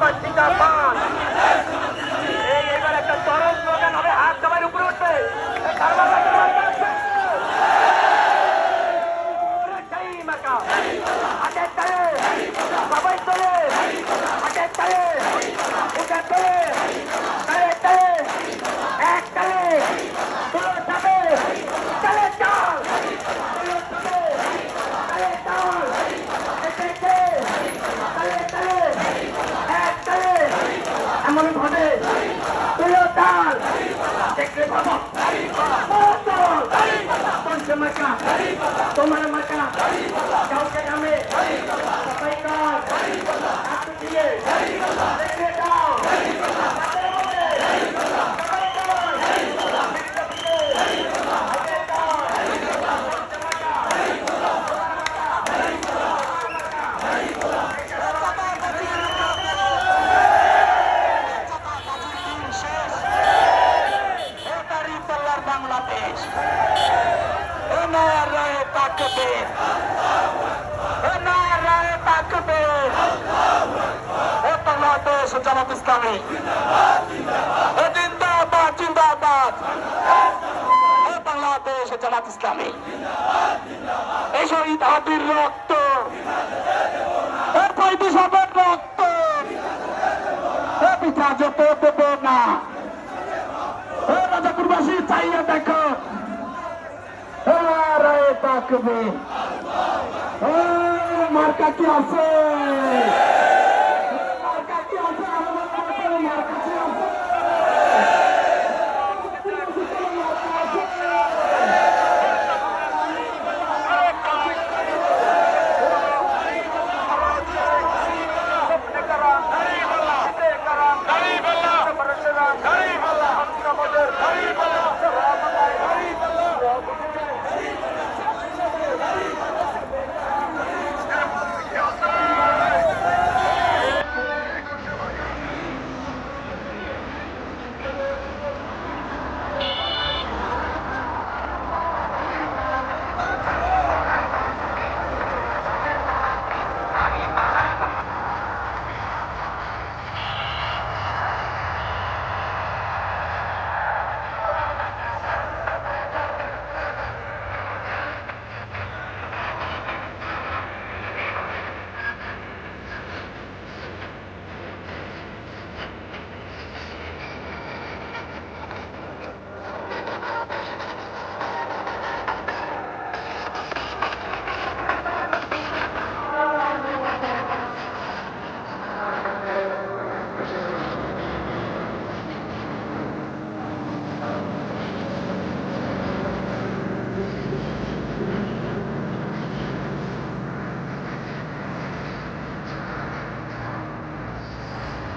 জিন্দাবাদ জিন্দাবাদ। এইবার একটা চরম স্লোগান হবে, হাত সবার উপরে উঠবে। সবাই চলে হাতের তালে উঠার তালে তালে তালে এক তালে তুলো যাবে তালে চাল তুলো যাবে তালে চাল এসেছে তালে তালে এক তালে এমন ভাবে তুলো চাল দেখলে ভাবো মাকা তোমার মাকা কাউকে নামে সবাই কাজ দিয়ে দেখে দাও বাংলাদেশ তাকবীর নারায়ে তাকবীর ও বাংলাদেশ জামাত ইসলামী জিন্দাবাদ জিন্দাবাদ ও বাংলাদেশ জামাত ইসলামী এই শহীদ হাবির রক্ত পয়দি সবের রক্ত পিঠা যেতে দেব না রাজাপুরবাসী চাইয়া দেখো নারায়ে তাকবীর মার্কা কি আছে?